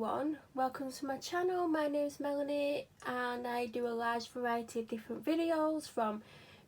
everyone, welcome to my channel. My name is Melanie and I do a large variety of different videos, from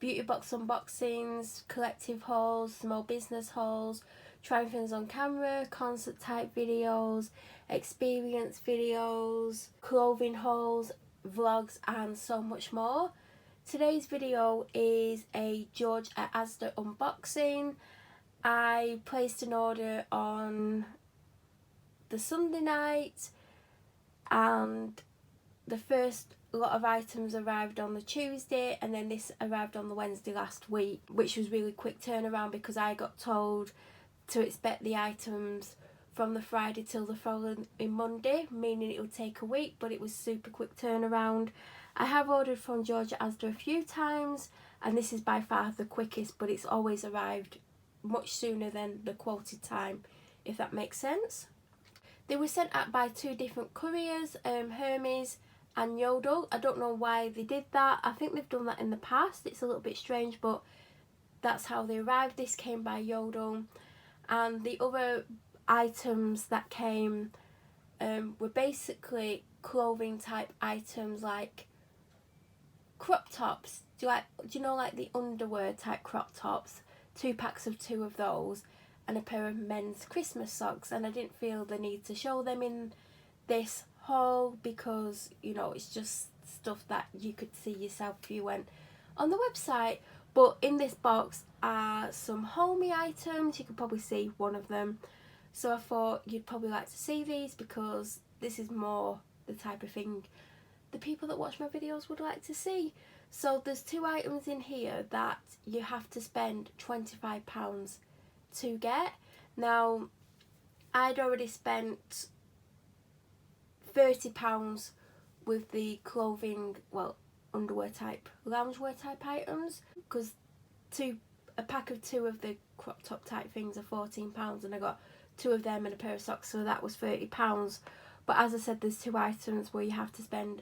beauty box unboxings, collective hauls, small business hauls, trying things on camera, concert type videos, experience videos, clothing hauls, vlogs and so much more. Today's video is a George at Asda unboxing. I placed an order on the Sunday night and the first lot of items arrived on the Tuesday, and then this arrived on the Wednesday last week, which was really quick turnaround because I got told to expect the items from the Friday till the following Monday, meaning it would take a week, but it was super quick turnaround. I have ordered from George at Asda a few times and this is by far the quickest, but it's always arrived much sooner than the quoted time, if that makes sense. They were sent out by two different couriers, Hermes and Yodel. I don't know why they did that. I think they've done that in the past. It's a little bit strange, but that's how they arrived. This came by Yodel. And the other items that came were basically clothing type items, like crop tops. Do you know like the underwear type crop tops? 2 packs of 2 of those. And a pair of men's Christmas socks, and I didn't feel the need to show them in this haul because, you know, it's just stuff that you could see yourself if you went on the website. But in this box are some homey items. You could probably see one of them, so I thought you'd probably like to see these because this is more the type of thing the people that watch my videos would like to see. So there's 2 items in here that you have to spend £25 to get. Now I'd already spent £30 with the clothing, well, underwear type, loungewear type items, because a pack of 2 of the crop top type things are £14, and I got 2 of them and a pair of socks, so that was £30. But as I said, there's 2 items where you have to spend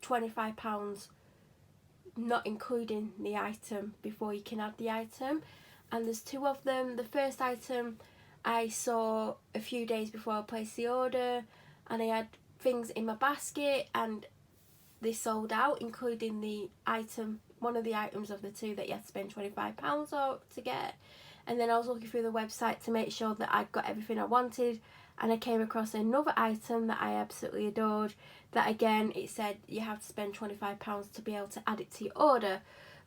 £25, not including the item, before you can add the item. And there's 2 of them. The first item I saw a few days before I placed the order, and I had things in my basket and they sold out, including the item, one of the items of the 2 that you had to spend £25 to get. And then I was looking through the website to make sure that I'd got everything I wanted, and I came across another item that I absolutely adored, that again it said you have to spend £25 to be able to add it to your order.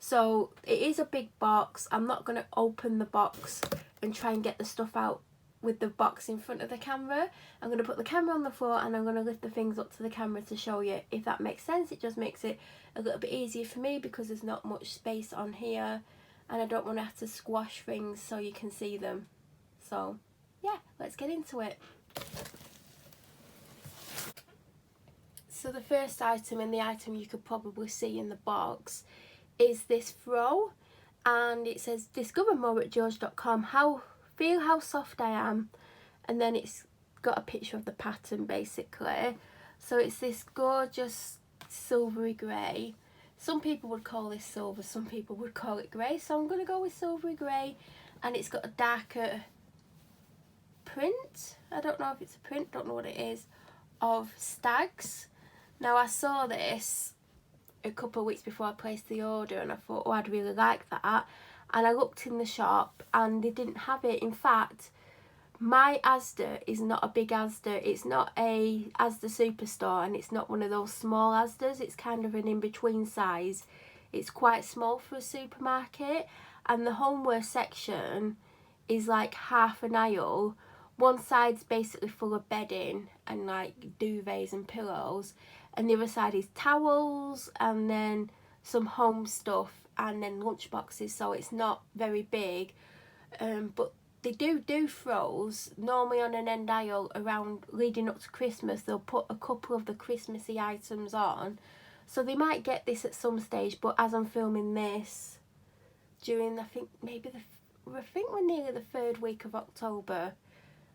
So it is a big box. I'm not going to open the box and try and get the stuff out with the box in front of the camera. I'm going to put the camera on the floor and I'm going to lift the things up to the camera to show you, if that makes sense. It just makes it a little bit easier for me because there's not much space on here and I don't want to have to squash things so you can see them. So yeah, let's get into it. So the first item, and the item you could probably see in the box, is this throw, and it says discover more at george.com, feel how soft I am, and then it's got a picture of the pattern basically. So it's this gorgeous silvery grey. Some people would call this silver, some people would call it grey, so I'm going to go with silvery grey. And it's got a darker print, I don't know if it's a print, don't know what it is, of stags. Now I saw this a couple of weeks before I placed the order and I thought, oh, I'd really like that, and I looked in the shop and they didn't have it. In fact, my Asda is not a big Asda. It's not a Asda Superstore, and it's not one of those small Asdas. It's kind of an in-between size. It's quite small for a supermarket, and the homeware section is like half an aisle. One side's basically full of bedding and like duvets and pillows, and the other side is towels and then some home stuff and then lunch boxes, so it's not very big. But they do throws normally on an end aisle around leading up to Christmas. They'll put a couple of the Christmassy items on, so they might get this at some stage. But as I'm filming this during, I think we're nearly the 3rd week of October.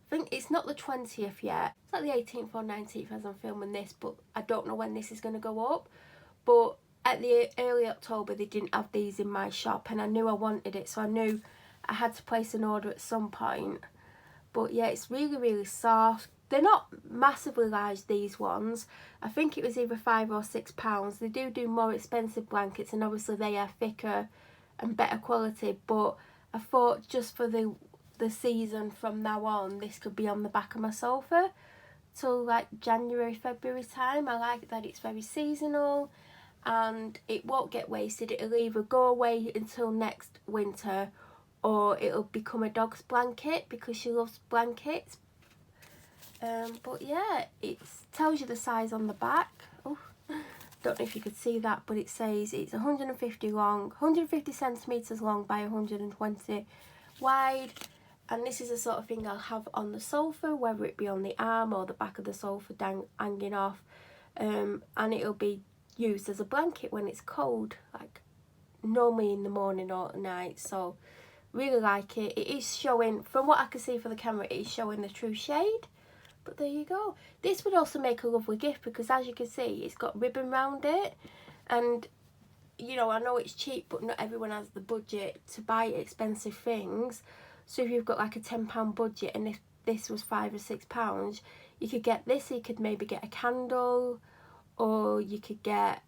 I think it's not the 20th yet. It's like the 18th or 19th as I'm filming this, but I don't know when this is going to go up. But at the early October they didn't have these in my shop, and I knew I wanted it, so I knew I had to place an order at some point. But yeah, it's really soft. they're not massively large, these ones. I think it was either £5 or £6. They do more expensive blankets, and obviously they are thicker and better quality, but I thought just for the season from now on, this could be on the back of my sofa till like January, February time. I like that it's very seasonal and it won't get wasted. It'll either go away until next winter, or it'll become a dog's blanket because she loves blankets. But yeah, it tells you the size on the back. Oh, don't know if you could see that, but it says it's 150 centimetres long by 120 wide. And this is the sort of thing I'll have on the sofa, whether it be on the arm or the back of the sofa hanging off. And it'll be used as a blanket when it's cold, like normally in the morning or at night. So really like it. It is showing, from what I can see for the camera, it is showing the true shade. But there you go. This would also make a lovely gift because, as you can see, it's got ribbon round it. And, you know, I know it's cheap, but not everyone has the budget to buy expensive things. So if you've got like a £10 budget, and if this was £5 or £6, you could get this. You could maybe get a candle, or you could get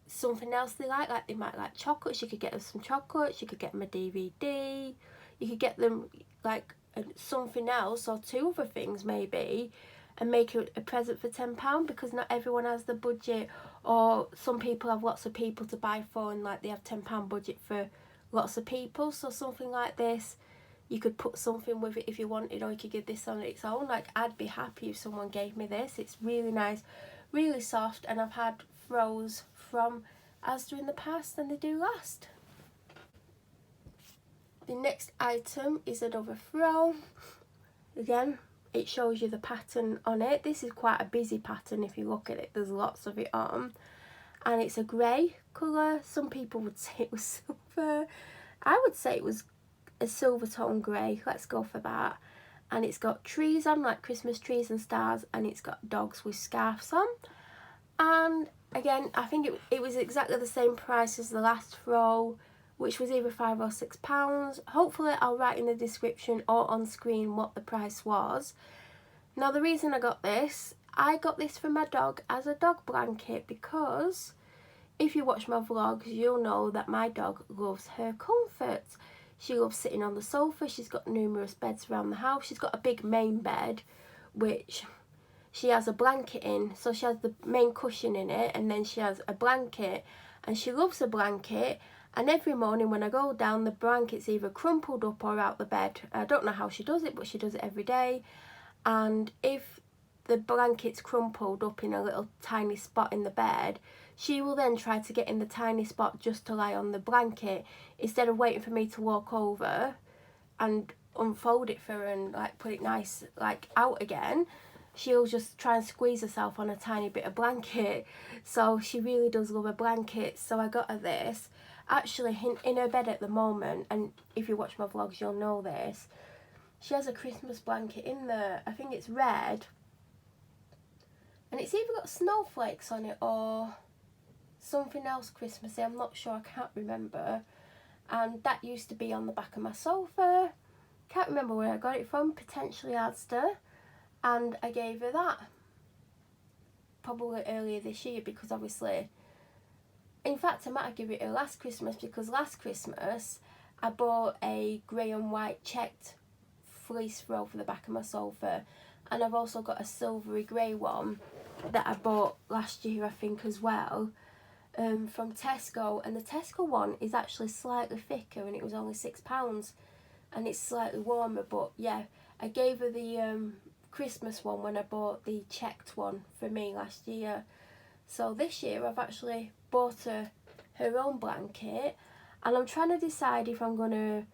something else they like they might like chocolates. You could get them some chocolates. You could get them a DVD. You could get them like something else, or 2 other things maybe, and make it a present for £10, because not everyone has the budget, or some people have lots of people to buy for, and like they have £10 budget for lots of people. So something like this, you could put something with it if you wanted, or you could give this on its own. Like, I'd be happy if someone gave me this. It's really nice, really soft, and I've had throws from Asda in the past and they do last. The next item is another throw. Again, it shows you the pattern on it. This is quite a busy pattern if you look at it. There's lots of it on. And it's a grey colour. Some people would say it was silver. I would say it was a silver tone grey. Let's go for that. And it's got trees on, like Christmas trees and stars. And it's got dogs with scarves on. And again, I think it was exactly the same price as the last throw, which was either £5 or £6. Hopefully I'll write in the description or on screen what the price was. Now, the reason I got this for my dog as a dog blanket, because if you watch my vlogs, you'll know that my dog loves her comfort. She loves sitting on the sofa. She's got numerous beds around the house. She's got a big main bed, which she has a blanket in. So she has the main cushion in it, and then she has a blanket, and she loves a blanket. And every morning when I go down, the blanket's either crumpled up or out the bed. I don't know how she does it, but she does it every day. And if the blanket's crumpled up in a little tiny spot in the bed, she will then try to get in the tiny spot just to lie on the blanket, instead of waiting for me to walk over and unfold it for her and like put it nice like out again. She'll just try and squeeze herself on a tiny bit of blanket. So she really does love a blanket. So I got her this. Actually, in her bed at the moment, and if you watch my vlogs you'll know this, she has a Christmas blanket in there. I think it's red, and it's either got snowflakes on it or something else Christmassy. I'm not sure, I can't remember. And that used to be on the back of my sofa. Can't remember where I got it from, potentially Asda. And I gave her that probably earlier this year, because obviously, in fact I might have given it her last Christmas, because last Christmas I bought a grey and white checked fleece throw for the back of my sofa, and I've also got a silvery grey one that I bought last year I think as well, from Tesco. And the Tesco one is actually slightly thicker, and it was only £6, and it's slightly warmer. But yeah, I gave her the Christmas one when I bought the checked one for me last year. So this year I've actually bought her own blanket, and I'm trying to decide if I'm going to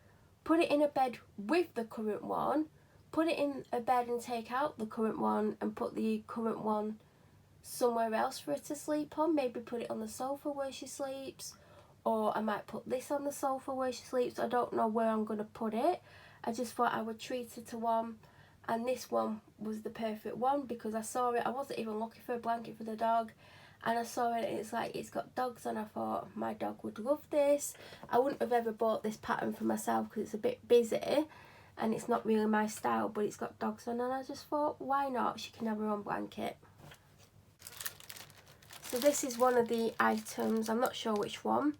put it in a bed with the current one, put it in a bed and take out the current one and put the current one somewhere else for her to sleep on. Maybe put it on the sofa where she sleeps, or I might put this on the sofa where she sleeps. I don't know where I'm going to put it. I just thought I would treat her to one, and this one was the perfect one because I saw it. I wasn't even looking for a blanket for the dog, and I saw it and it's like, it's got dogs, and I thought my dog would love this. I wouldn't have ever bought this pattern for myself because it's a bit busy, and it's not really my style, but it's got dogs on, and I just thought, why not? She can have her own blanket. So this is one of the items, I'm not sure which one,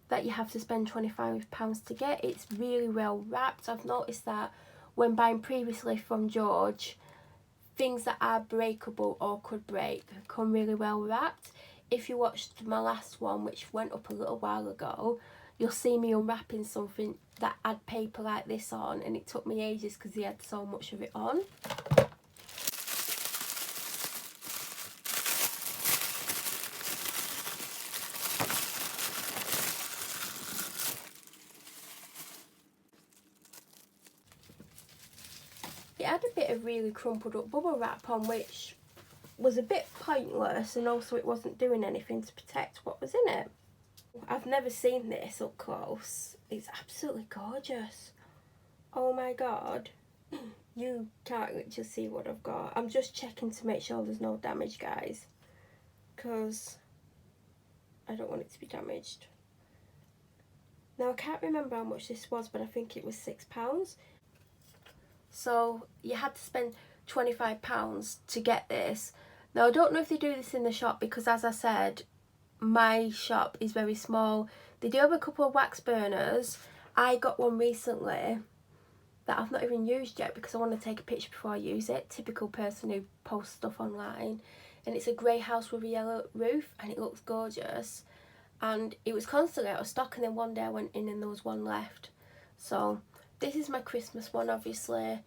that you have to spend £25 to get. It's really well wrapped. I've noticed that when buying previously from George, things that are breakable or could break come really well wrapped. If you watched my last one, which went up a little while ago, you'll see me unwrapping something that had paper like this on, and it took me ages because he had so much of it on. It had a bit of really crumpled up bubble wrap on, which was a bit pointless, and also it wasn't doing anything to protect what was in it. I've never seen this up close. It's absolutely gorgeous. Oh my god. You can't just see what I've got. I'm just checking to make sure there's no damage, guys, because I don't want it to be damaged. Now I can't remember how much this was, but I think it was £6. So you had to spend £25 to get this. Now I don't know if they do this in the shop, because as I said, my shop is very small. They do have a couple of wax burners. I got one recently that I've not even used yet because I want to take a picture before I use it. Typical person who posts stuff online. And it's a grey house with a yellow roof, and it looks gorgeous. And it was constantly out of stock, and then one day I went in and there was one left. So this is my Christmas one, obviously.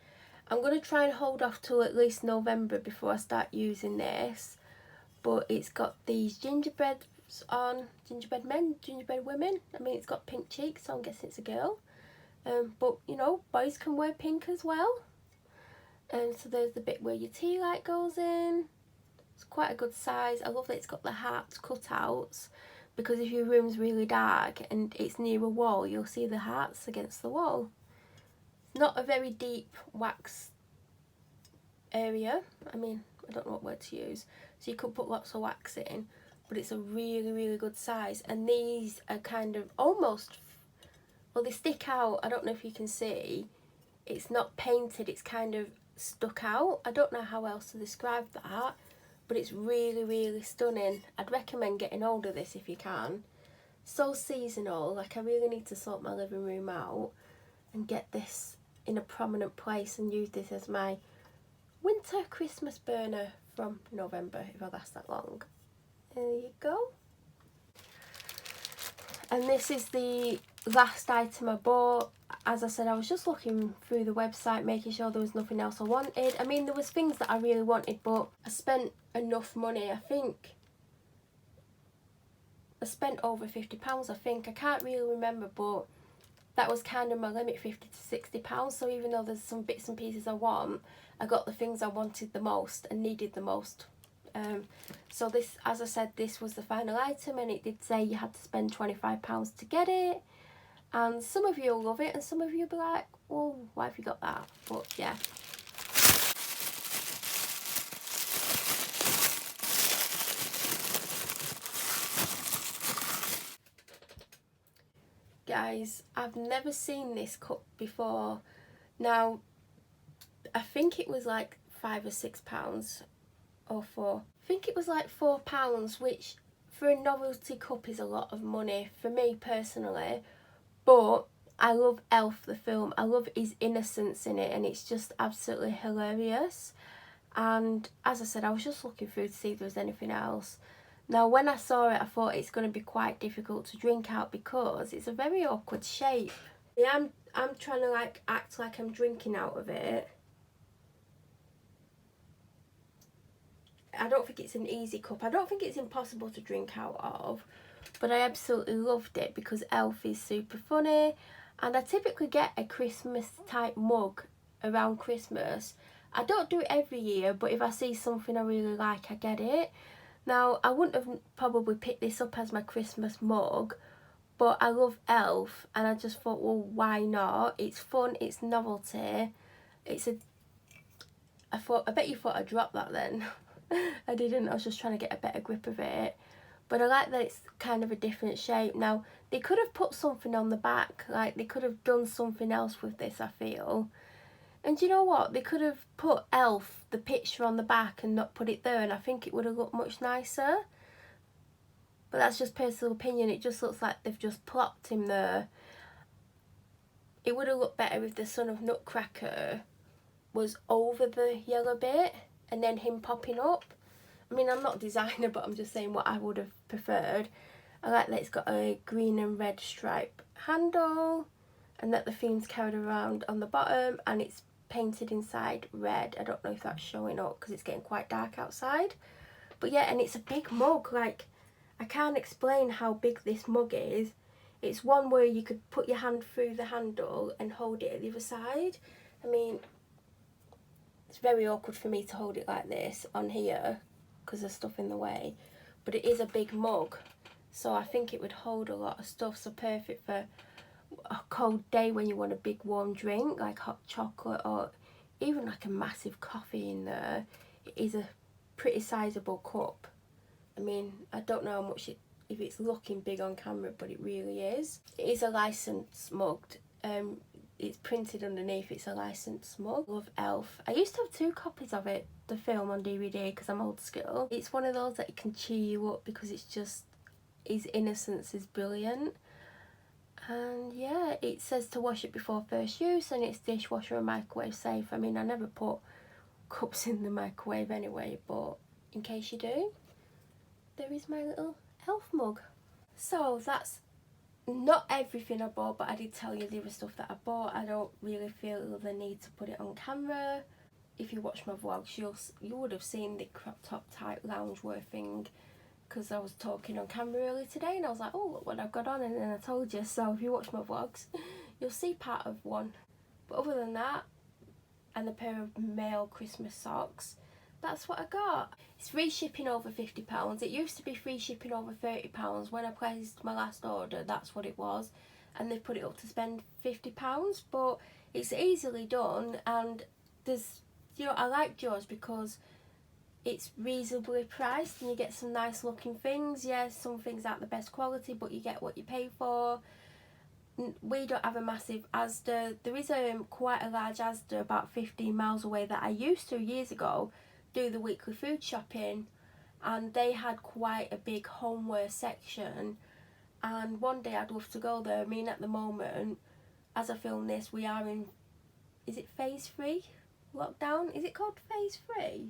I'm going to try and hold off till at least November before I start using this. But it's got these gingerbreads on, gingerbread men, gingerbread women. I mean, it's got pink cheeks, so I'm guessing it's a girl. But, you know, boys can wear pink as well. So there's the bit where your tea light goes in. It's quite a good size. I love that it's got the hearts cutouts, because if your room's really dark and it's near a wall, you'll see the hearts against the wall. It's not a very deep wax area. I mean, I don't know what word to use. So you could put lots of wax in, but it's a really, really good size. And these are kind of almost, well, they stick out. I don't know if you can see. It's not painted, it's kind of stuck out. I don't know how else to describe that, but it's really, really stunning. I'd recommend getting hold of this if you can. So seasonal. Like, I really need to sort my living room out and get this in a prominent place and use this as my winter Christmas burner from November, if I last that long. There you go. And this is the last item I bought. As I said, I was just looking through the website, making sure there was nothing else I wanted. I mean, there was things that I really wanted, but I spent enough money. I think I spent over £50, I think. I can't really remember, but that was kind of my limit, £50 to £60. So even though there's some bits and pieces I want, I got the things I wanted the most and needed the most. So this, as I said, this was the final item, and it did say you had to spend £25 to get it. And some of you will love it, and some of you will be like, well, why have you got that? But yeah. Guys, I've never seen this cup before. Now, I think it was like £5 or £6 or £4. I think it was like £4, which for a novelty cup is a lot of money for me personally. But I love Elf the film. I love his innocence in it, and it's just absolutely hilarious. And as I said, I was just looking through to see if there was anything else. Now, when I saw it, I thought it's going to be quite difficult to drink out because it's a very awkward shape. Yeah, I'm trying to like act like I'm drinking out of it. I don't think it's an easy cup. I don't think it's impossible to drink out of. But I absolutely loved it because Elf is super funny. And I typically get a Christmas type mug around Christmas. I don't do it every year, but if I see something I really like, I get it. Now, I wouldn't have probably picked this up as my Christmas mug, but I love Elf, and I just thought, well, why not? It's fun, it's novelty. I bet you thought I dropped that then. I didn't, I was just trying to get a better grip of it. But I like that it's kind of a different shape. Now, they could have put something on the back, like they could have done something else with this, I feel. And do you know what? They could have put Elf, the picture on the back, and not put it there, and I think it would have looked much nicer. But that's just personal opinion. It just looks like they've just plopped him there. It would have looked better if the Son of Nutcracker was over the yellow bit and then him popping up. I mean, I'm not a designer, but I'm just saying what I would have preferred. I like that it's got a green and red stripe handle, and that the theme's carried around on the bottom, and it's painted inside red. I don't know if that's showing up because it's getting quite dark outside. But yeah, and it's a big mug. Like, I can't explain how big this mug is. It's one where you could put your hand through the handle and hold it at the other side. I mean, it's very awkward for me to hold it like this on here because there's stuff in the way. But it is a big mug, so I think it would hold a lot of stuff. So perfect for a cold day when you want a big warm drink like hot chocolate, or even like a massive coffee in there. It is a pretty sizable cup. I mean, I don't know how much if it's looking big on camera, but it really is. It is a licensed mug. It's printed underneath, it's a licensed mug. Love Elf. I used to have 2 copies of it, the film, on DVD because I'm old school. It's one of those that can cheer you up because it's just, his innocence is brilliant. And yeah, it says to wash it before first use, and it's dishwasher and microwave safe. I mean, I never put cups in the microwave anyway, but in case you do, there is my little Elf mug. So that's not everything I bought, but I did tell you the other stuff that I bought. I don't really feel the need to put it on camera. If you watch my vlogs, you would have seen the crop top type loungewear thing, because I was talking on camera earlier today and I was like, oh, look what I've got on, and then I told you. So if you watch my vlogs, you'll see part of one. But other than that, and a pair of male Christmas socks, that's what I got. It's free shipping over £50. It used to be free shipping over £30. When I placed my last order, that's what it was, and they put it up to spend £50. But it's easily done, and there's, you know, I like yours because it's reasonably priced and you get some nice looking things. Yes, some things aren't the best quality, but you get what you pay for. We don't have a massive Asda. There is quite a large Asda about 15 miles away that I used to years ago do the weekly food shopping, and they had quite a big homeware section, and one day I'd love to go there. I mean, at the moment, as I film this, we are in, is it phase 3 lockdown? Is it called phase 3?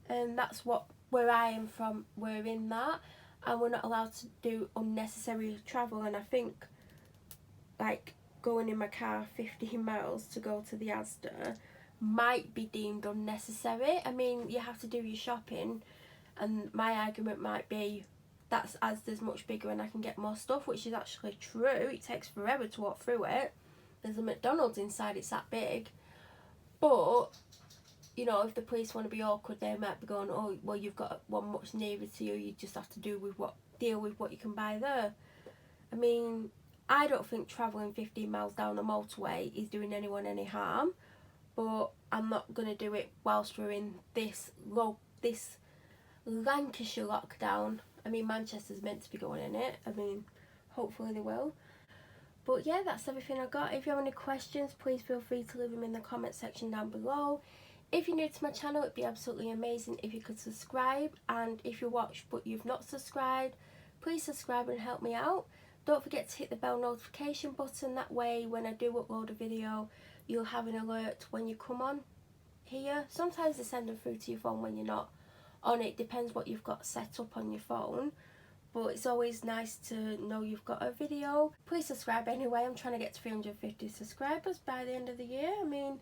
And that's where I am from, we're in that, and we're not allowed to do unnecessary travel. And I think like going in my car 15 miles to go to the Asda might be deemed unnecessary. I mean, you have to do your shopping, and my argument might be that's Asda's much bigger and I can get more stuff, which is actually true. It takes forever to walk through it. There's a McDonald's inside, it's that big. But you know, if the police want to be awkward, they might be going, oh, well, you've got one much nearer to you, you just have to deal with what you can buy there. I mean, I don't think travelling 15 miles down the motorway is doing anyone any harm, but I'm not going to do it whilst we're in this Lancashire lockdown. I mean, Manchester's meant to be going in it. I mean, hopefully they will. But yeah, that's everything I got. If you have any questions, please feel free to leave them in the comment section down below. If you're new to my channel, it'd be absolutely amazing if you could subscribe, and if you watch but you've not subscribed, please subscribe and help me out. Don't forget to hit the bell notification button, that way when I do upload a video you'll have an alert when you come on here. Sometimes they send them through to your phone when you're not on it, depends what you've got set up on your phone, but it's always nice to know you've got a video. Please subscribe anyway. I'm trying to get to 350 subscribers by the end of the year. I mean,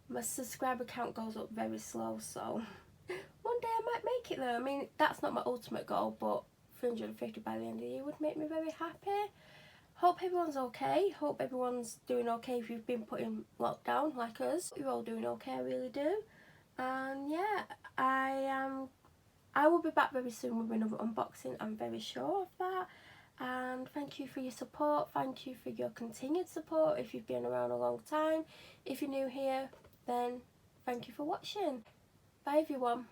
my subscriber count goes up very slow, so one day I might make it there. I mean, that's not my ultimate goal, but 350 by the end of the year would make me very happy. Hope everyone's okay. Hope everyone's doing okay if you've been put in lockdown like us. You're all doing okay, I really do. And yeah, I will be back very soon with another unboxing, I'm very sure of that. And thank you for your support. Thank you for your continued support if you've been around a long time. If you're new here, then thank you for watching. Bye everyone.